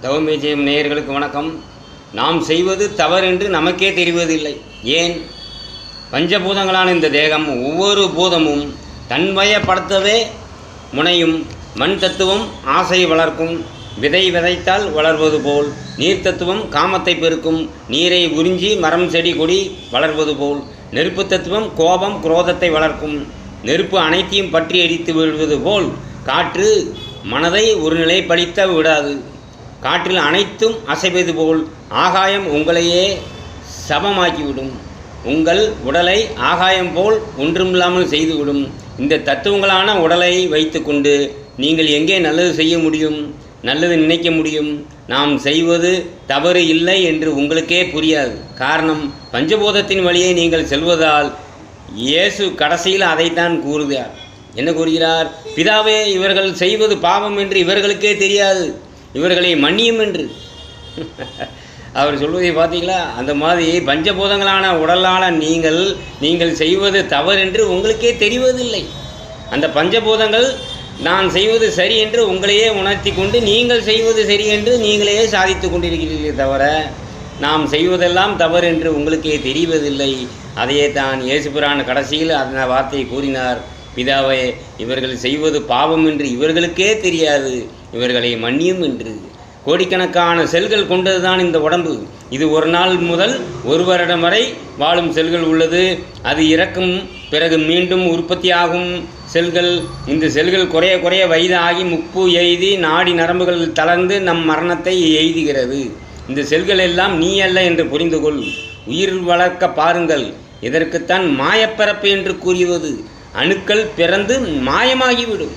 தவமே ஜெயம் நேயர்களுக்கு வணக்கம். நாம் செய்வது தவறென்று நமக்கே தெரிவதில்லை. ஏன்? பஞ்சபூதங்களான இந்த தேகம் ஒவ்வொரு பூதமும் தன்வயப்படுத்தவே முனையும். மண் தத்துவம் ஆசை வளர்க்கும். விதை விதைத்தால் வளர்வது போல் நீர் தத்துவம் காமத்தை பெருக்கும். நீரை உறிஞ்சி மரம் செடி கொடி வளர்வது போல் நெருப்பு தத்துவம் கோபம் குரோதத்தை வளர்க்கும். நெருப்பு அனைத்தையும் பற்றி எரித்து விடுவது போல் காற்று மனதை ஒரு நிலைப்படுத்த விடாது. காற்றில் அனைத்தும் அசைவது போல் ஆகாயம் உங்களையே சமமாக்கிவிடும். உங்கள் உடலை ஆகாயம் போல் ஒன்றுமில்லாமல் செய்துவிடும். இந்த தத்துவங்களான உடலை வைத்து கொண்டு நீங்கள் எங்கே நல்லது செய்ய முடியும், நல்லது நினைக்க முடியும்? நாம் செய்வது தவறு இல்லை என்று உங்களுக்கே புரியாது. காரணம், பஞ்சபூதத்தின் வழியே நீங்கள் செல்வதால். இயேசு கடைசியில் அதைத்தான் கூறுகிறார். என்ன கூறுகிறார்? பிதாவே, இவர்கள் செய்வது பாவம் என்று இவர்களுக்கே தெரியாது, இவர்களை மன்னியும் என்று. அவர் சொல்வதை பார்த்தீங்களா? அந்த மாதிரி பஞ்சபூதங்களான உடலால் நீங்கள் செய்வது தவறென்று உங்களுக்கே தெரிவதில்லை. அந்த பஞ்சபூதங்கள் நான் செய்வது சரி என்று உங்களையே உணர்த்தி கொண்டு நீங்கள் செய்வது சரி என்று நீங்களே சாதித்து கொண்டிருக்கிறீர்களே தவிர நாம் செய்வதெல்லாம் தவறு என்று உங்களுக்கே தெரிவதில்லை. அதையே தான் இயேசுபிரான் கடைசியில் அந்த வார்த்தையை கூறினார். பிதாவே, இவர்கள் செய்வது பாவம் என்று இவர்களுக்கே தெரியாது, இவர்களை மன்னியும் என்று. கோடிக்கணக்கான செல்கள் கொண்டதுதான் இந்த உடம்பு. இது ஒரு நாள் முதல் ஒரு வருடம் வரை வாழும் செல்கள் உள்ளது. அது இறக்கும் பிறகு மீண்டும் உற்பத்தியாகும் செல்கள். இந்த செல்கள் குறைய குறைய வயதாகி முப்பு எய்தி நாடி நரம்புகள் தளர்ந்து நம் மரணத்தை எய்துகிறது. இந்த செல்கள் எல்லாம் நீ அல்ல என்று புரிந்து கொள். உயிர் வளர்க்க பாருங்கள். இதற்குத்தான் மாயப்பிறப்பு என்று கூறுவது. அணுக்கள் பிறந்து மாயமாகிவிடும்.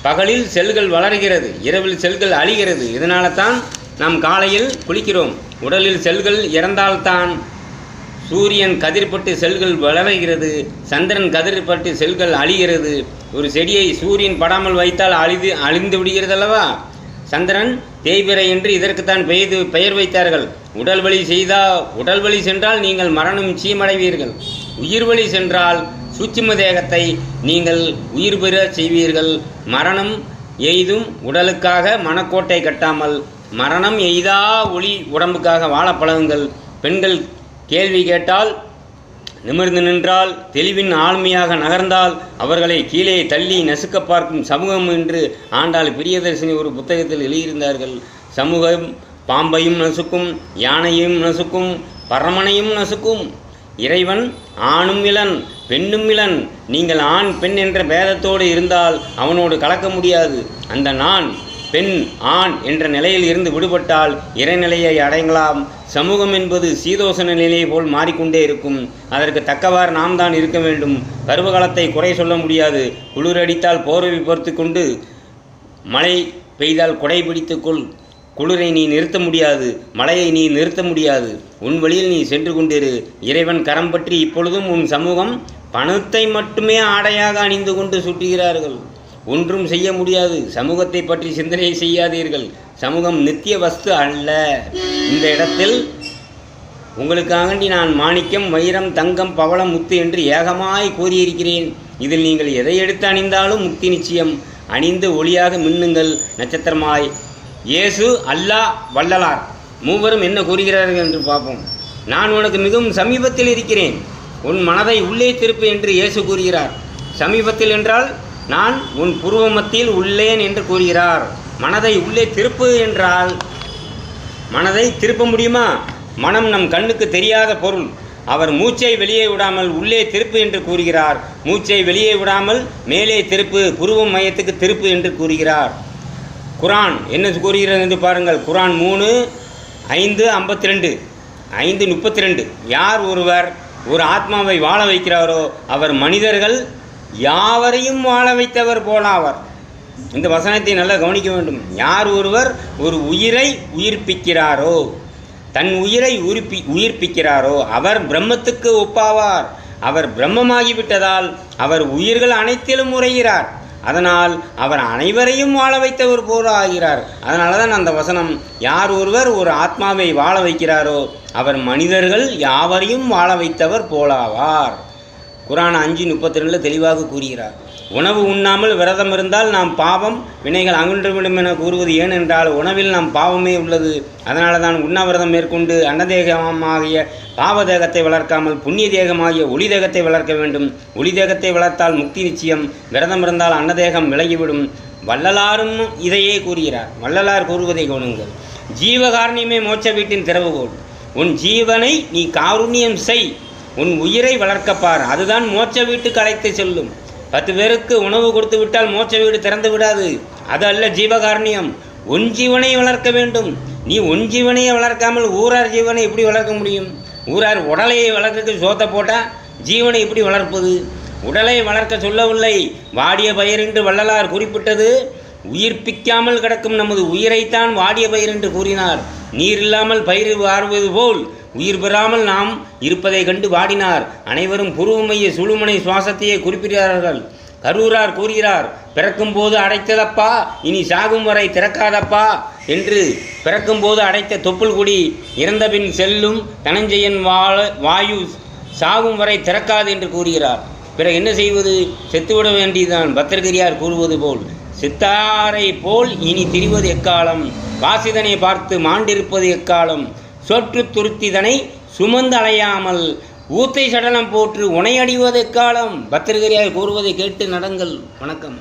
பகலில் செல்கள் வளர்கிறது, இரவில் செல்கள் அழிகிறது. இதனால தான் நாம் காலையில் குளிக்கிறோம். உடலில் செல்கள் இறந்தால்தான் சூரியன் கதிர்பட்டு செல்கள் வளர்கிறது, சந்திரன் கதிர்பட்டு செல்கள் அழிகிறது. ஒரு செடியை சூரியன் படாமல் வைத்தால் அழிந்து விடுகிறது அல்லவா? சந்திரன் தேய்பிறை என்று இதற்குத்தான் பெயர் வைத்தார்கள். உடல் வழி சென்றால் நீங்கள் மரணம் நிச்சயமடைவீர்கள். உயிர் வழி சென்றால் சூட்சும தேகத்தை நீங்கள் உயிர் பெற செய்வீர்கள். மரணம் எய்தும் உடலுக்காக மனக்கோட்டை கட்டாமல் மரணம் எய்தா ஒளி உடம்புக்காக வாழ பழகுங்கள். பெண்கள் கேள்வி கேட்டால் நிமிர்ந்து நின்றால், தெளிவின் ஆளுமையாக நகர்ந்தால் அவர்களை கீழே தள்ளி நசுக்க பார்க்கும் சமூகம் என்று ஆண்டாள் பிரியதர்சினி ஒரு புத்தகத்தில் எழுதியிருந்தார்கள். சமூகம் பாம்பையும் நசுக்கும், யானையும் நசுக்கும், பரமனையும் நசுக்கும். இறைவன் ஆணும் இளன் பெண்ணும் இளன். நீங்கள் ஆண் பெண் என்ற பேதத்தோடு இருந்தால் அவனோடு கலக்க முடியாது. அந்த நான் பெண் ஆண் என்ற நிலையில் இருந்து விடுபட்டால் இறைநிலையை அடையலாம். சமூகம் என்பது சீதோசன நிலையை போல் மாறிக்கொண்டே இருக்கும். அதற்கு தக்கவாறு நாம் தான் இருக்க வேண்டும். பருவகாலத்தை குறை சொல்ல முடியாது. குளிரடித்தால் போர்வை பொறுத்து கொண்டு, மழை பெய்தால் குடை பிடித்துக்கொள். குளிரை நீ நிறுத்த முடியாது, மழையை நீ நிறுத்த முடியாது. உன் வழியில் நீ சென்று கொண்டிரு. இறைவன் கரம் பற்றி இப்பொழுதும் உன் சமூகம் பணத்தை மட்டுமே ஆடையாக அணிந்து கொண்டு சுற்றுகிறார்கள். ஒன்றும் செய்ய முடியாது. சமூகத்தை பற்றி சிந்தனை செய்யாதீர்கள். சமூகம் நித்திய வஸ்து அல்ல. இந்த இடத்தில் உங்களுக்காகண்டி நான் மாணிக்கம் வைரம் தங்கம் பவளம் முத்து என்று ஏகமாய் கூறியிருக்கிறேன். இதில் நீங்கள் எதை எடுத்து அணிந்தாலும் முக்தி நிச்சயம். அணிந்து ஒளியாக மின்னுங்கள் நட்சத்திரமாய். இயேசு, அல்லாஹ், வள்ளலார் மூவரும் என்ன கூறுகிறார்கள் என்று பார்ப்போம். நான் உனக்கு மிகவும் சமீபத்தில் இருக்கிறேன், உன் மனதை உள்ளே திருப்பு என்று இயேசு கூறுகிறார். சமீபத்தில் என்றால் நான் உன் புருவ மத்தியில் உள்ளேன் என்று கூறுகிறார். மனதை உள்ளே திருப்பு என்றால் மனதை திருப்ப முடியுமா? மனம் நம் கண்ணுக்கு தெரியாத பொருள். அவர் மூச்சை வெளியே விடாமல் உள்ளே திருப்பு என்று கூறுகிறார். மூச்சை வெளியே விடாமல் மேலே திருப்பு, புருவ மையத்துக்கு திருப்பு என்று கூறுகிறார். குரான் என்ன கூறுகிறது என்று பாருங்கள். குரான் 3:5:52 5:32. யார் ஒருவர் ஒரு ஆத்மாவை வாழ வைக்கிறாரோ அவர் மனிதர்கள் யாவரையும் வாழ வைத்தவர் போலாவர். இந்த வசனத்தை நல்லா கவனிக்க வேண்டும். யார் ஒருவர் ஒரு உயிரை உயிர்ப்பிக்கிறாரோ, தன் உயிரை உயிர்ப்பிக்கிறாரோ அவர் பிரம்மத்துக்கு ஒப்பாவார். அவர் பிரம்மமாகிவிட்டதால் அவர் உயிர்கள் அனைத்திலும் உரைகிறார். அதனால் அவர் அனைவரையும் வாழ வைத்தவர் போல ஆகிறார். அதனால தான் அந்த வசனம், யார் ஒருவர் ஒரு ஆத்மாவை வாழ வைக்கிறாரோ அவர் மனிதர்கள் யாவரையும் வாழ வைத்தவர் போலாவார். குரான் 5:32 தெளிவாக கூறுகிறார். உணவு உண்ணாமல் விரதம் இருந்தால் நாம் பாவம் வினைகள் அகன்றுவிடும் என கூறுவது ஏனென்றால் உணவில் நாம் பாவமே உள்ளது. அதனால தான் உண்ணாவிரதம் மேற்கொண்டு அன்னதேகமாகிய பாவதேகத்தை வளர்க்காமல் புண்ணிய தேகமாகிய ஒளி தேகத்தை வளர்க்க வேண்டும். ஒளி தேகத்தை வளர்த்தால் முக்தி நிச்சயம். விரதம் இருந்தால் அன்னதேகம் விலகிவிடும். வள்ளலாரும் இதையே கூறுகிறார். வள்ளலார் கூறுவதை கவனிங்கள். ஜீவகாரணியமே மோட்ச வீட்டின் திறவுகோல். உன் ஜீவனை நீ காருண்யம் செய், உன் உயிரை வளர்க்கப்பார், அதுதான் மோட்ச வீட்டுக்கு அழைத்து செல்லும். 10 பேருக்கு உணவு கொடுத்து விட்டால் மோட்ச வீடு திறந்து விடாது. அது அல்ல ஜீவகாரணியம். உன் ஜீவனை வளர்க்க வேண்டும். நீ உன் ஜீவனையை வளர்க்காமல் ஊரார் ஜீவனை எப்படி வளர்க்க முடியும்? ஊரார் உடலையை வளர்க்க சோத்தை போட்டால் ஜீவனை எப்படி வளர்ப்பது? உடலை வளர்க்க சொல்லவில்லை. வாடிய பயிர் என்று வள்ளலார் குறிப்பிட்டது உயிர்ப்பிக்காமல் கிடக்கும் நமது உயிரைத்தான் வாடிய பயிர் என்று கூறினார். நீர் இல்லாமல் பயிர் வாடுவது போல் உயிர் பெறாமல் நாம் இருப்பதை கண்டு வாடினார். அனைவரும் புருவமைய சுழுமனை சுவாசத்தையே குறிப்பிடுகிறார்கள். கரூரார் கூறுகிறார், பிறக்கும் போது அடைத்ததப்பா, இனி சாகும் வரை திறக்காதப்பா என்று. பிறக்கும் போது அடைத்த தொப்புள் குடி இறந்தபின் செல்லும் தனஞ்செயன் வாயு சாகும் வரை திறக்காது என்று கூறுகிறார். பிறகு என்ன செய்வது? செத்துவிட வேண்டியதுதான். பத்திரகிரியார் கூறுவது போல் சித்தாரை போல் இனி திரிவது எக்காலம், வாசிதனை பார்த்து மாண்டிருப்பது எக்காலம், சொற்று துருத்திதனை சுமந்து அலையாமல் ஊத்தை சடலம் போற்று உனை அடிவது எக்காலம். பத்திரகிரியார் கூறுவதை கேட்டு நடங்கள். வணக்கம்.